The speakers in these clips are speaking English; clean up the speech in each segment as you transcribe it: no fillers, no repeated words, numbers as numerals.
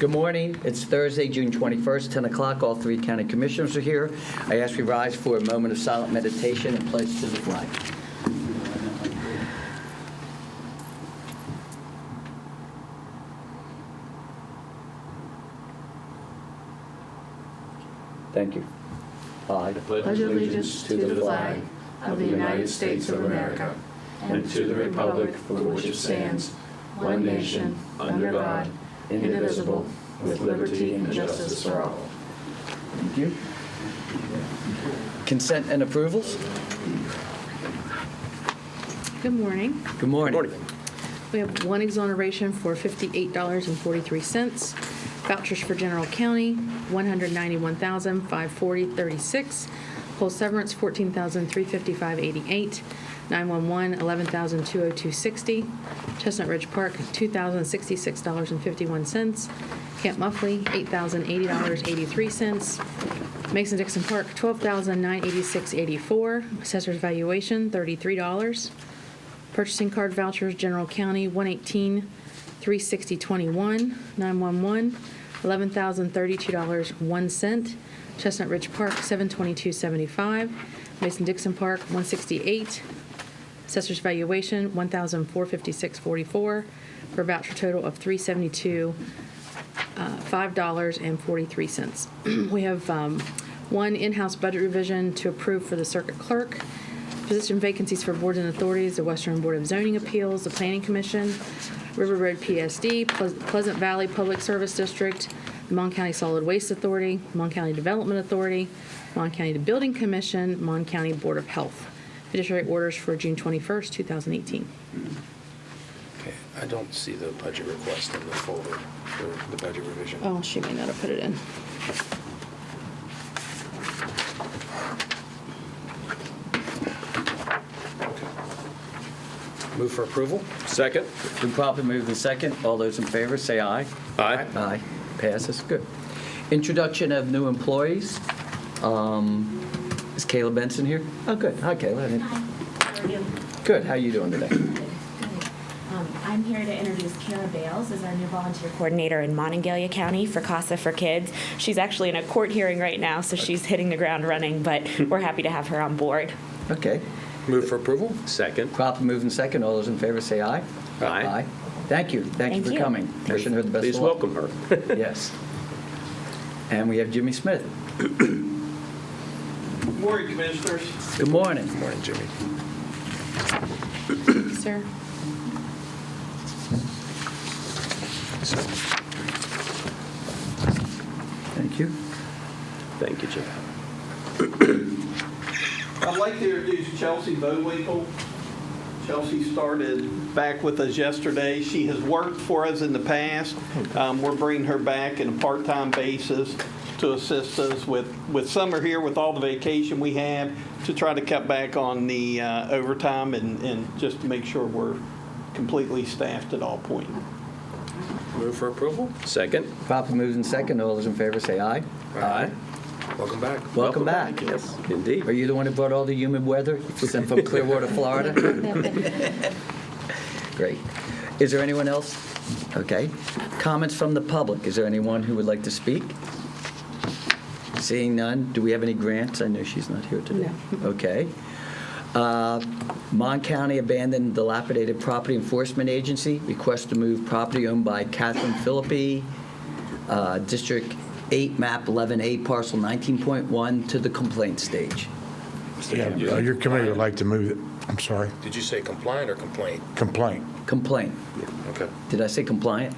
Good morning. It's Thursday, June 21st, 10 o'clock. All three county commissioners are here. I ask we rise for a moment of silent meditation and pledge to the flag. Thank you. I pledge allegiance to the flag of the United States of America and to the republic for which it stands, one nation, under God, indivisible, with liberty and justice for all. Thank you. Consent and approvals? Good morning. Good morning. We have one exoneration for $58.43. Vouchers for general county, $191,540.36. Whole severance, $14,355.88. 911, $11,202.60. Chestnut Ridge Park, $2,066.51. Camp Muffley, $8,080.83. Mason-Dixon Park, $12,986.84. Assessor's valuation, $33. Purchasing card vouchers, general county, $118,360.21. 911, $11,032.01. Chestnut Ridge Park, $722.75. Mason-Dixon Park, $168. Assessor's valuation, $1,456.44, for a voucher total of $372, $5.43. We have one in-house budget revision to approve for the circuit clerk. Position vacancies for boards and authorities: the Western Board of Zoning Appeals, the Planning Commission, River Road PSD, Pleasant Valley Public Service District, the Mon County Solid Waste Authority, Mon County Development Authority, Mon County Building Commission, Mon County Board of Health. Fiduciary orders for June 21st, 2018. Okay, I don't see the budget request in the folder for the budget revision. Oh, she may not have put it in. Move for approval? Second. Been properly moved in second. All those in favor, say aye. Aye. Aye. Passes. Good. Introduction of new employees. Is Kayla Benson here? Oh, good. Hi, Kayla. Hi, how are you? Good. How are you doing today? Good. I'm here to introduce Kara Bales as our new volunteer coordinator in Monongalia County for CASA for Kids. She's actually in a court hearing right now, so she's hitting the ground running, but we're happy to have her on board. Okay. Move for approval? Second. Properly moved in second. All those in favor, say aye. Aye. Thank you. Thank you for coming. Wishing her the best Please of luck. welcome her. Yes. And we have Jimmy Smith. Good morning, Commissioners. Good morning. Good morning, Jimmy. Sir? Thank you. Thank you, Jimmy. I'd like to introduce Chelsea Bowinkle. Chelsea started back with us yesterday. She has worked for us in the past. We're bringing her back in a part-time basis to assist us with summer here, with all the vacation we have, to try to cut back on the overtime and just to make sure we're completely staffed at all points. Move for approval? Second. Properly moved in second. All those in favor, say aye. Aye. Welcome back. Welcome back. Yes, indeed. Are you the one who brought all the humid weather? You sent from Clearwater, Florida? Great. Is there anyone else? Okay. Comments from the public. Is there anyone who would like to speak? Seeing none. Do we have any grants? I know she's not here today. No. Okay. Mon County Abandoned Dilapidated Property Enforcement Agency requests to move property owned by Catherine Philippi, District 8, Map 11A, Parcel 19.1, to the complaint stage. Yeah, your committee would like to move it. I'm sorry. Did you say compliant or complaint? Complaint. Complaint. Okay. Did I say compliant?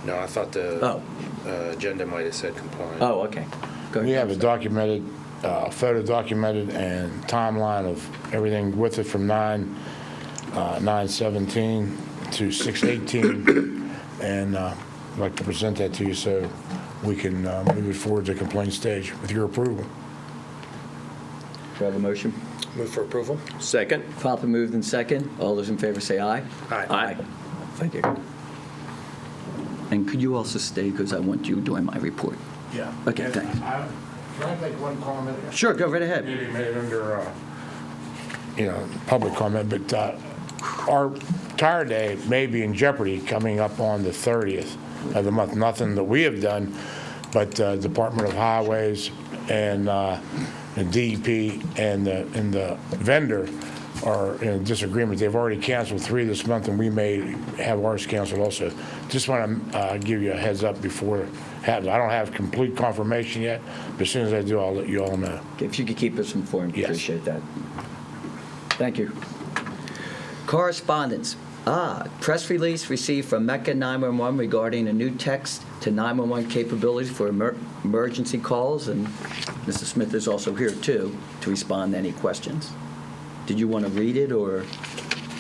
No, I thought the agenda might have said compliant. Oh, okay. Go ahead. We have a documented, photo documented and timeline of everything with it from 9/17 to 6/18. And I'd like to present that to you so we can move it forward to complaint stage with your approval. Do I have a motion? Move for approval? Second. Properly moved in second. All those in favor say aye. Aye. Thank you. And could you also stay, because I want you doing my report? Yeah. Okay, thanks. Can I make one comment? Sure, go right ahead. Maybe made it under, public comment, but our tire day may be in jeopardy coming up on the 30th. of the month. Nothing that we have done, but Department of Highways and DEP and the vendor are in disagreement. They've already canceled 3 this month, and we may have ours canceled also. Just want to give you a heads up before it happens. I don't have complete confirmation yet, but as soon as I do, I'll let you all know. If you could keep us informed, Yes. appreciate that. Thank you. Correspondence. Press release received from Mecca 911 regarding a new text to 911 capabilities for emergency calls, and Mrs. Smith is also here, too, to respond to any questions. Did you want to read it, or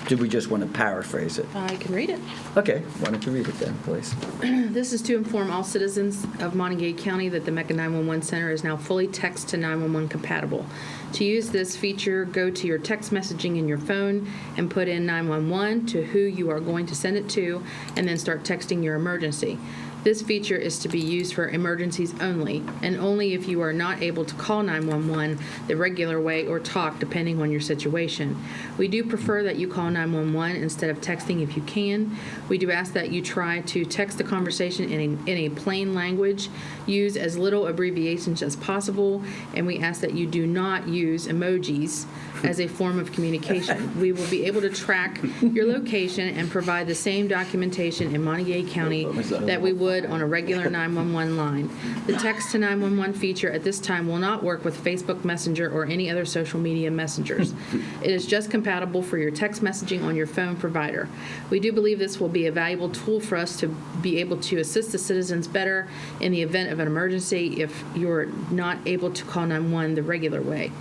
did we just want to paraphrase it? I can read it. Okay, why don't you read it then, please? This is to inform all citizens of Monongalia County that the Mecca 911 Center is now fully text to 911 compatible. To use this feature, go to your text messaging in your phone and put in 911 to who you are going to send it to, and then start texting your emergency. This feature is to be used for emergencies only, and only if you are not able to call 911 the regular way or talk, depending on your situation. We do prefer that you call 911 instead of texting if you can. We do ask that you try to text the conversation in a plain language, use as little abbreviations as possible, and we ask that you do not use emojis as a form of communication. We will be able to track your location and provide the same documentation in Monongalia County that we would on a regular 911 line. The text to 911 feature at this time will not work with Facebook Messenger or any other social media messengers. It is just compatible for your text messaging on your phone provider. We do believe this will be a valuable tool for us to be able to assist the citizens better in the event of an emergency if you're not able to call 911 the regular way.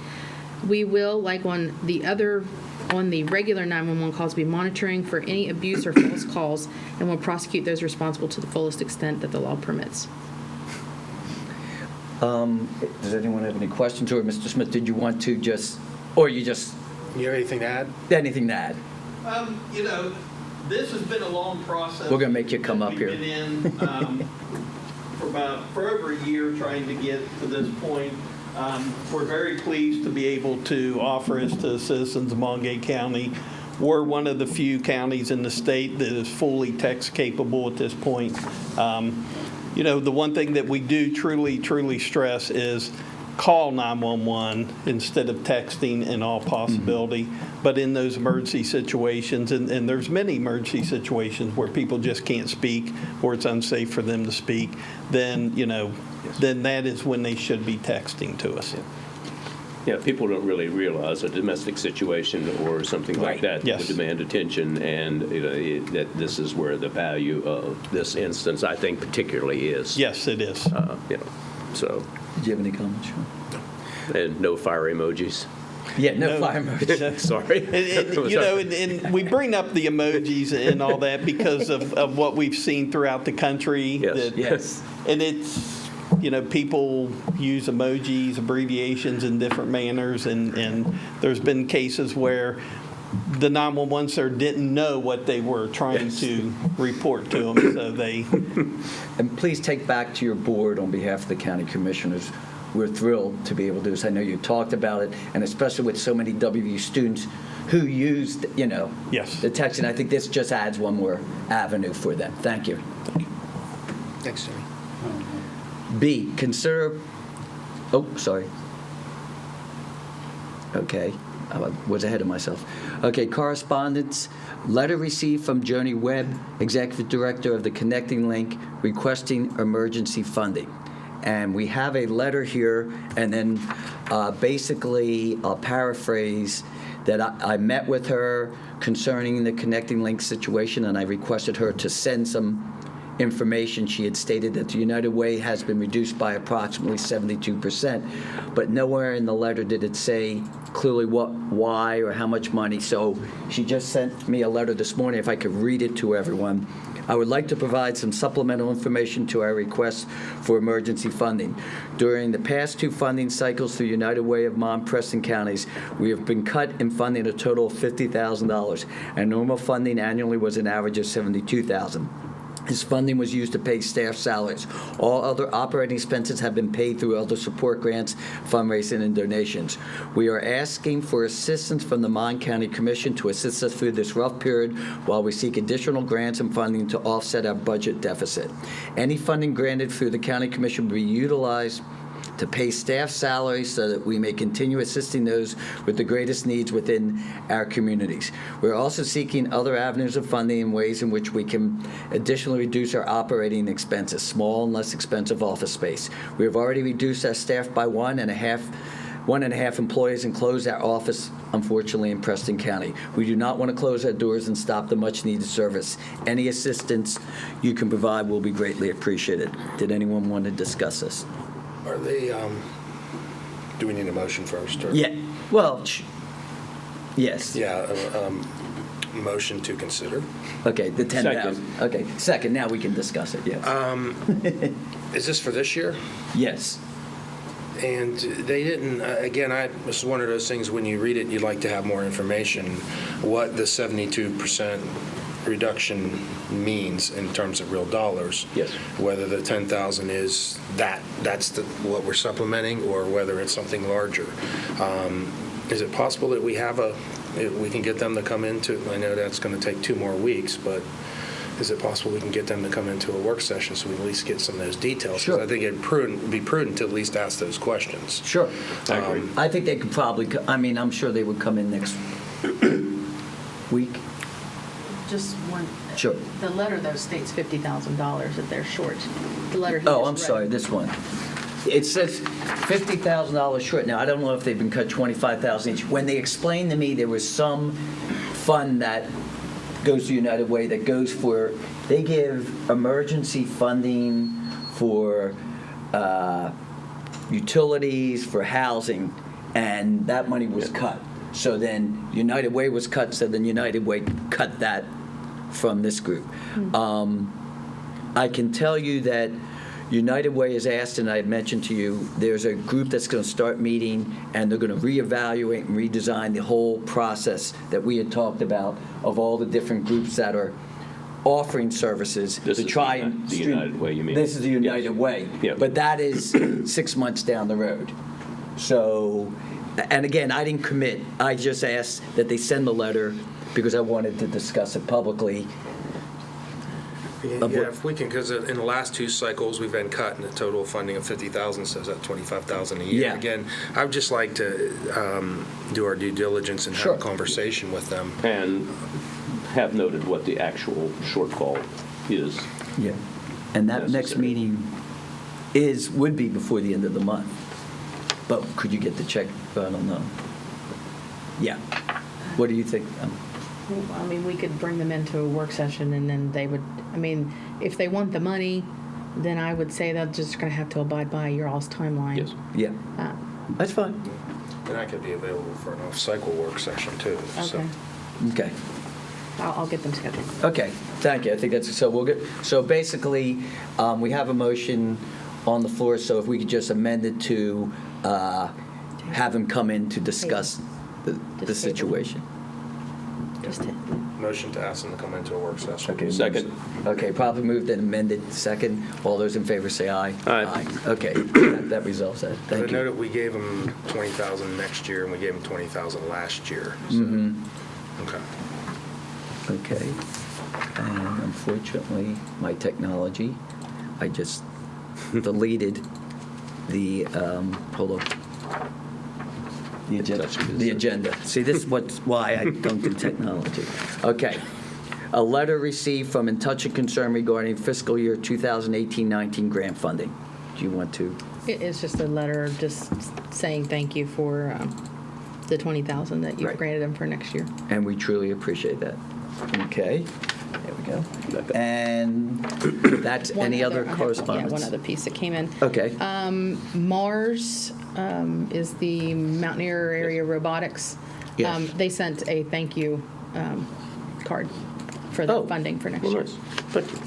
We will, like on the regular 911 calls, be monitoring for any abuse or false calls, and will prosecute those responsible to the fullest extent that the law permits. Does anyone have any questions? Or Mr. Smith, did you want to or you have anything to add? This has been a long process. We're gonna make you come up here. We've been in for over a year trying to get to this point. We're very pleased to be able to offer this to the citizens of Monongalia County. We're one of the few counties in the state that is fully text capable at this point. The one thing that we do truly stress is call 911 instead of texting in all possibility. But in those emergency situations, and there's many emergency situations where people just can't speak or it's unsafe for them to speak, then that is when they should be texting to us. Yeah, people don't really realize a domestic situation or something like that Yes. would demand attention, and that this is where the value of this instance, I think, particularly is. Yes, it is. So, Did you have any comments, Sean? and no fire emojis. Yeah, no fire emojis. Sorry. And we bring up the emojis and all that because of what we've seen throughout the country. Yes. Yes. And it's, people use emojis, abbreviations in different manners, and there's been cases where the 911 center didn't know what they were trying to report to them, so they... And please take back to your board on behalf of the county commissioners. We're thrilled to be able to do this. I know you talked about it, and especially with so many WVU students who used, Yes. the texting. I think this just adds one more avenue for them. Thank you. Thanks, Jimmy. B, consider, sorry. Okay, I was ahead of myself. Okay, correspondence, letter received from Joni Webb, Executive Director of the Connecting Link, requesting emergency funding. And we have a letter here, and then basically, I'll paraphrase, that I met with her concerning the Connecting Link situation, and I requested her to send some information. She had stated that the United Way has been reduced by approximately 72%, but nowhere in the letter did it say clearly why, or how much money. So she just sent me a letter this morning, if I could read it to everyone. I would like to provide some supplemental information to our request for emergency funding. During the past 2 funding cycles through United Way of Mont Preston counties, we have been cut in funding a total of $50,000, and normal funding annually was an average of $72,000. This funding was used to pay staff salaries. All other operating expenses have been paid through other support grants, fundraising, and donations. We are asking for assistance from the Mon County Commission to assist us through this rough period while we seek additional grants and funding to offset our budget deficit. Any funding granted through the County Commission will be utilized to pay staff salaries so that we may continue assisting those with the greatest needs within our communities. We're also seeking other avenues of funding and ways in which we can additionally reduce our operating expenses, small and less expensive office space. We have already reduced our staff by one and a half employees and closed our office, unfortunately, in Preston County. We do not want to close our doors and stop the much-needed service. Any assistance you can provide will be greatly appreciated. Did anyone want to discuss this? Are they, do we need a motion first? Or? Yeah, well, yes. Yeah, motion to consider. Okay, the 10,000. Okay, second, now we can discuss it, yes. Is this for this year? Yes. And they didn't, again, this is one of those things, when you read it, you'd like to have more information, what the 72% reduction means in terms of real dollars. Yes. Whether the 10,000 is that's what we're supplementing, or whether it's something larger. Is it possible that we can get them to come into, I know that's going to take 2 more weeks, but is it possible we can get them to come into a work session so we at least get some of those details? 'Cause Sure. I think it'd be prudent to at least ask those questions. Sure. I agree. I think they could probably, I'm sure they would come in next week. Just one. Sure. The letter, though, states $50,000 that they're short. The letter he Oh, just I'm read. sorry, this one. It says $50,000 short. Now, I don't know if they've been cut $25,000 each. When they explained to me there was some fund that goes to United Way that goes for, they give emergency funding for utilities, for housing, and that money was cut. So then United Way was cut, so then United Way cut that from this group. I can tell you that United Way has asked, and I had mentioned to you, there's a group that's going to start meeting, and they're going to reevaluate and redesign the whole process that we had talked about of all the different groups that are offering services This to is try the- and the stream- United Way, you mean? This is the United Way. Yeah. But that is 6 months down the road. So, and again, I didn't commit. I just asked that they send the letter because I wanted to discuss it publicly. Yeah, if we can, because in the last 2 cycles, we've been cut, and the total funding of 50,000, so that's 25,000 a year. Yeah. Again, I would just like to do our due diligence and Sure. have a conversation with them. And have noted what the actual shortfall is. Yeah. And that next Necessary. meeting would be before the end of the month. But could you get the check? I don't know. Yeah. What do you think? I mean, we could bring them into a work session, and then they would, I mean, if they want the money, then I would say they're just going to have to abide by your all's timeline. Yes. Yeah. Uh, That's fine. And I could be available for an off-cycle work session, too. So. Okay. Okay. I'll get them scheduled. Okay, thank you. I think that's, so basically, we have a motion on the floor, so if we could just amend it to have him come in to discuss the Just table. situation. Just to, Motion to ask them to come into a work session. Okay. Second. Okay, probably moved and amended, second. All those in favor say aye. Aye. Okay, that resolves that. I Thank know you. that we gave them 20,000 next year, and we gave them 20,000 last year. So. Okay. Okay. And unfortunately, my technology, I just deleted the, hold on. The agenda. See, this is why I don't do technology. Okay. A letter received from In Touch and Concern regarding fiscal year 2018-19 grant funding. Do you want to? it's just a letter just saying thank you for the $20,000 that you've Right. granted them for next year. And we truly appreciate that. Okay. There we go. And that's any other correspondence? Yeah, one other piece that came in. Okay. Mars is the Mountaineer Area Robotics. Yes. They sent a thank you card for the Oh. funding for next Well, year. nice. Thank you.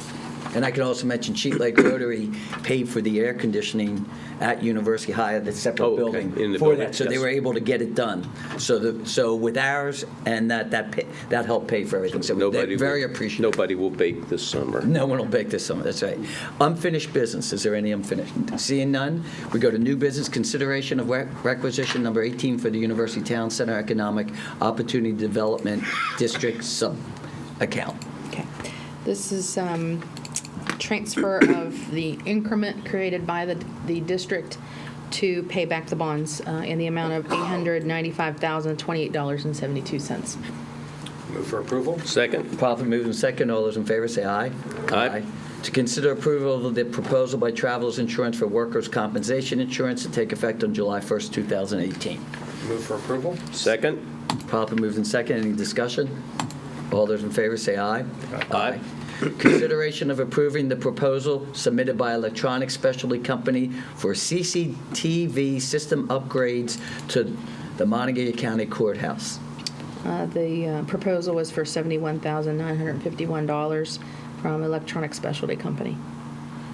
And I can also mention Cheat Lake Rotary paid for the air conditioning at University High, the separate Oh, okay. building In the for building, that. So they yes. were able to get it done. So with ours, and that helped pay for everything. So they're very appreciative. Nobody will bake this summer. No one will bake this summer, that's right. Unfinished business, is there any unfinished? Seeing none, we go to new business, consideration of requisition number 18 for the University Town Center Economic Opportunity Development District sub-account. Okay. This is transfer of the increment created by the district to pay back the bonds in the amount of $895,028.72. Move for approval? Second? Properly moved and second, all those in favor say aye. Aye. To consider approval of the proposal by Travelers Insurance for workers' compensation insurance to take effect on July 1st, 2018. Move for approval? Second? Properly moved and second, any discussion? All those in favor say aye. Aye. Consideration of approving the proposal submitted by Electronic Specialty Company for CCTV system upgrades to the Monongalia County Courthouse. The proposal was for $71,951 from Electronic Specialty Company.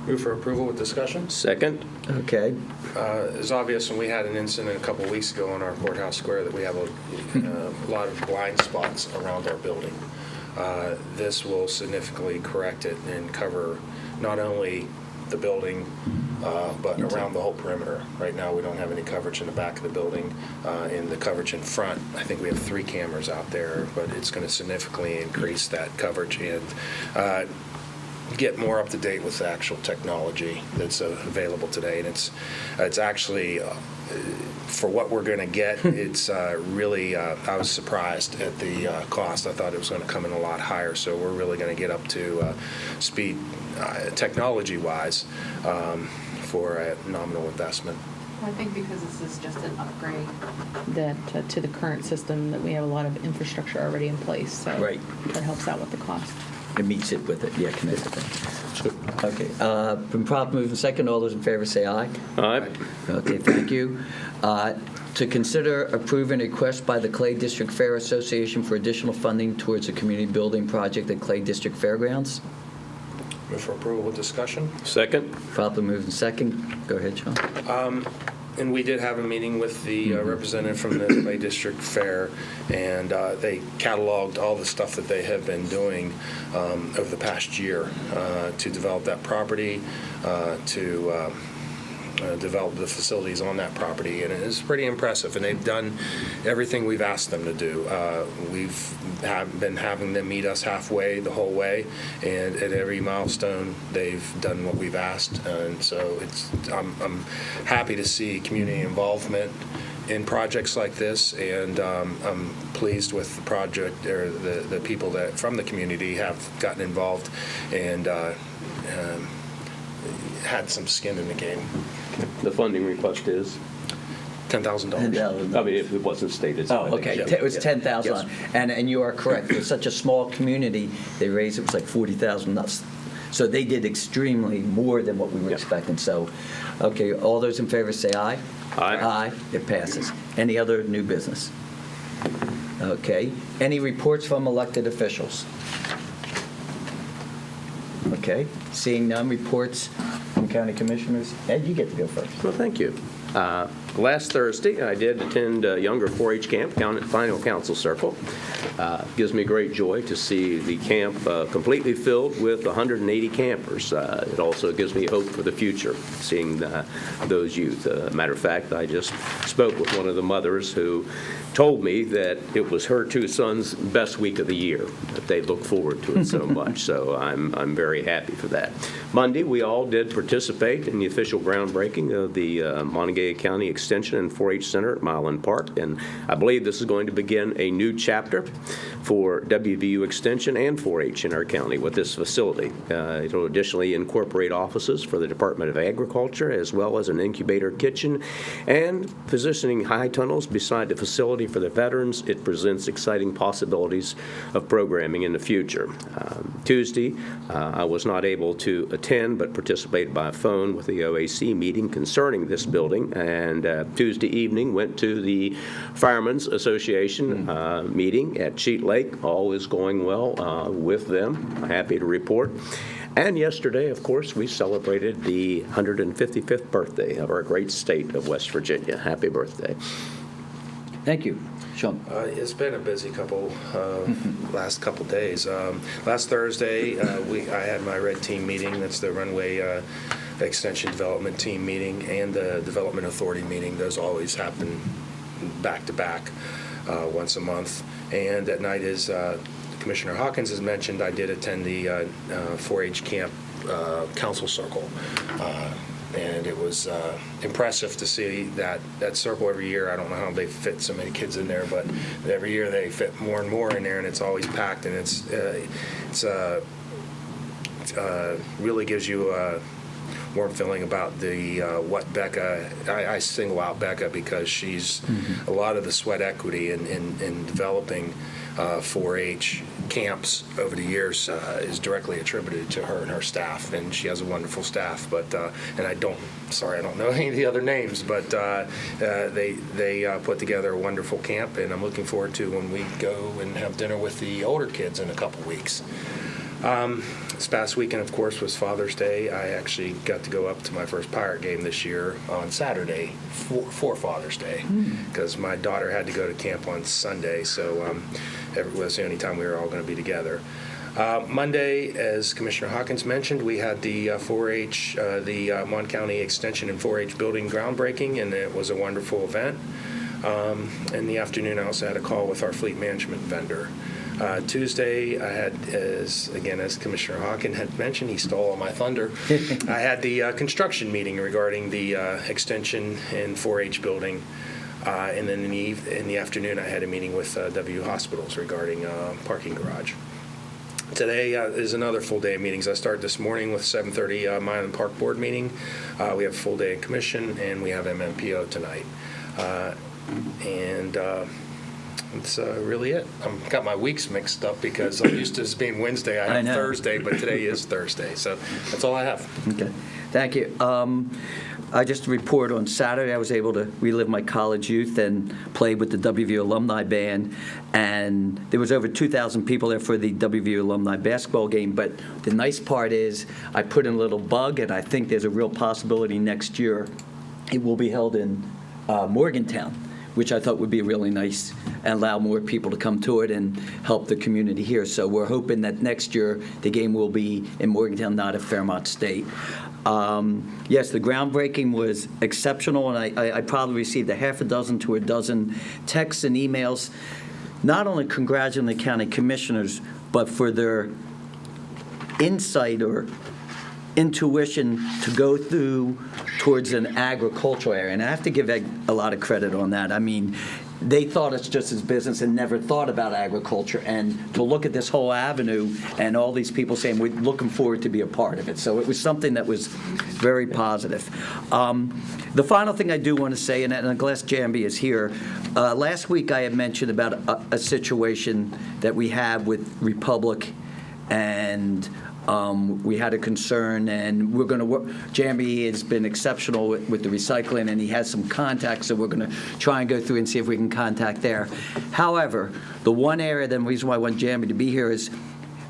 Move for approval with discussion? Second? Okay. It's obvious, when we had an incident a couple of weeks ago on our courthouse square, that we have a lot of blind spots around our building. This will significantly correct it and cover not only the building, but around the whole perimeter. Right now, we don't have any coverage in the back of the building. In the coverage in front, I think we have 3 cameras out there, but it's going to significantly increase that coverage and get more up to date with the actual technology that's available today. And it's actually, for what we're going to get, it's really, I was surprised at the cost. I thought it was going to come in a lot higher. So we're really going to get up to speed technology-wise for a nominal investment. I think because this is just an upgrade. To the current system, that we have a lot of infrastructure already in place, so Right. that helps out with the cost. It meets it with it, yeah, connected. Okay. Been properly moved and second, all those in favor say aye. Aye. Okay, thank you. To consider approving a request by the Clay District Fair Association for additional funding towards a community building project at Clay District Fairgrounds. Move for approval with discussion? Second? Properly moved and second. Go ahead, Sean. And we did have a meeting with the representative from the Clay District Fair, and they cataloged all the stuff that they have been doing over the past year to develop that property, to develop the facilities on that property, and it is pretty impressive. And they've done everything we've asked them to do. We've been having them meet us halfway the whole way, and at every milestone, they've done what we've asked. And so I'm happy to see community involvement in projects like this, and I'm pleased with the project, or the people that from the community have gotten involved and had some skin in the game. The funding request is? $10,000. I mean, if it wasn't stated. Oh, okay. It was 10,000. Yes. And you are correct. It's such a small community, they raised, it was like 40,000. So they did extremely more than what we were Yep. expecting. So, okay, all those in favor say aye. Aye. Aye. It passes. Any other new business? Okay. Any reports from elected officials? Okay. Seeing none, reports from county commissioners. Ed, you get to go first. Well, thank you. Last Thursday, I did attend a younger 4-H camp, Final Council Circle. Gives me great joy to see the camp completely filled with 180 campers. It also gives me hope for the future, seeing those youth. Matter of fact, I just spoke with one of the mothers who told me that it was her 2 sons' best week of the year, that they look forward to it so much. So I'm very happy for that. Monday, we all did participate in the official groundbreaking of the Monongalia County Extension and 4-H Center at Milan Park, and I believe this is going to begin a new chapter for WVU Extension and 4-H in our county with this facility. It will additionally incorporate offices for the Department of Agriculture, as well as an incubator kitchen, and positioning high tunnels beside the facility for the veterans. It presents exciting possibilities of programming in the future. Tuesday, I was not able to attend, but participated by phone with the OAC meeting concerning this building, and Tuesday evening went to the Firemen's Association meeting at Cheat Lake. All is going well with them. Happy to report. And yesterday, of course, we celebrated the 155th birthday of our great state of West Virginia. Happy birthday. Thank you. Sean? It's been a busy last couple days. Last Thursday, I had my red team meeting. That's the runway extension development team meeting and the development authority meeting. Those always happen back to back once a month. And at night, as Commissioner Hawkins has mentioned, I did attend the 4-H camp council circle. And it was impressive to see that circle every year. I don't know how they fit so many kids in there, but every year they fit more and more in there, and it's always packed, and it's really gives you a warm feeling about the what Becca. I single out Becca because she's a lot of the sweat equity in developing 4-H camps over the years is directly attributed to her and her staff, and she has a wonderful staff. But and I don't know any of the other names, but they put together a wonderful camp, and I'm looking forward to when we go and have dinner with the older kids in a couple weeks. This past weekend, of course, was Father's Day. I actually got to go up to my first Pirate game this year on Saturday for Father's Day because my daughter had to go to camp on Sunday, so it was the only time we were all going to be together. Monday, as Commissioner Hawkins mentioned, we had the 4-H, the Mon County Extension and 4-H building groundbreaking, and it was a wonderful event. In the afternoon, I also had a call with our fleet management vendor. Tuesday, I had, as Commissioner Hawkins had mentioned, he stole all my thunder. I had the construction meeting regarding the extension and 4-H building. And then in the afternoon, I had a meeting with W Hospitals regarding parking garage. Today is another full day of meetings. I started this morning with 7:30 Milan Park Board meeting. We have a full day of commission, and we have MMPO tonight. That's really it. I've got my weeks mixed up because I'm used to this being Wednesday. I have Thursday, but today is Thursday. So that's all I have. Okay. Thank you. I just report on Saturday I was able to relive my college youth and played with the WVU alumni band, and there was over 2,000 people there for the WVU alumni basketball game. But the nice part is I put in a little bug, and I think there's a real possibility next year it will be held in Morgantown, which I thought would be really nice and allow more people to come to it and help the community here. So we're hoping that next year the game will be in Morgantown, not at Fairmont State. Yes, the groundbreaking was exceptional, and I probably received a half a dozen to a dozen texts and emails, not only congratulating the county commissioners, but for their insight or intuition to go through towards an agricultural area. And I have to give a lot of credit on that. I mean, they thought it's just as business and never thought about agriculture. And to look at this whole avenue and all these people saying, we're looking forward to be a part of it. So it was something that was very positive. The final thing I do want to say, and I'm glad Jambi is here, last week I had mentioned about a situation that we have with Republic, and we had a concern, and we're going to work. Jambi has been exceptional with the recycling, and he has some contacts, so we're going to try and go through and see if we can contact there. However, the one area, the reason why I want Jambi to be here is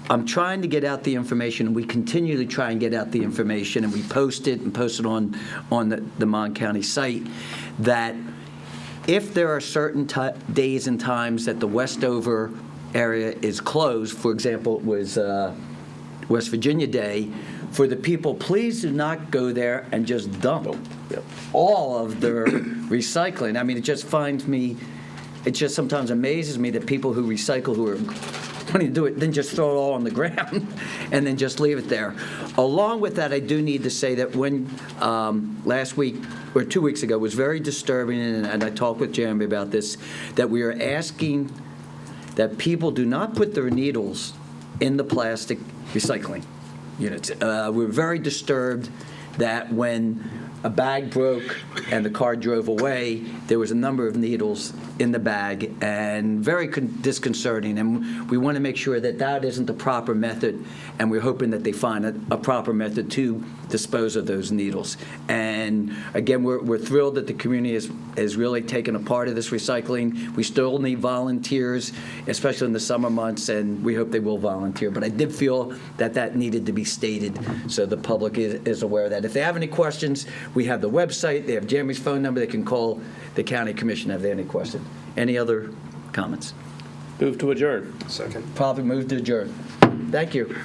I'm trying to get out the information, and we continue to try and get out the information, and we post it on the Mon County site, that if there are certain days and times that the Westover area is closed, for example, it was West Virginia Day, for the people, please do not go there and just dump all of their recycling. I mean, it just sometimes amazes me that people who recycle, who are wanting to do it, then just throw it all on the ground and then just leave it there. Along with that, I do need to say that when last week or 2 weeks ago was very disturbing, and I talked with Jeremy about this, that we are asking that people do not put their needles in the plastic recycling units. We're very disturbed that when a bag broke and the car drove away, there was a number of needles in the bag, and very disconcerting. And we want to make sure that that isn't the proper method, and we're hoping that they find a proper method to dispose of those needles. And again, we're thrilled that the community is really taken a part of this recycling. We still need volunteers, especially in the summer months, and we hope they will volunteer. But I did feel that that needed to be stated so the public is aware of that. If they have any questions, we have the website, they have Jeremy's phone number, they can call the county commission if they have any questions. Any other comments? Move to adjourn. Second. Probably move to adjourn. Thank you.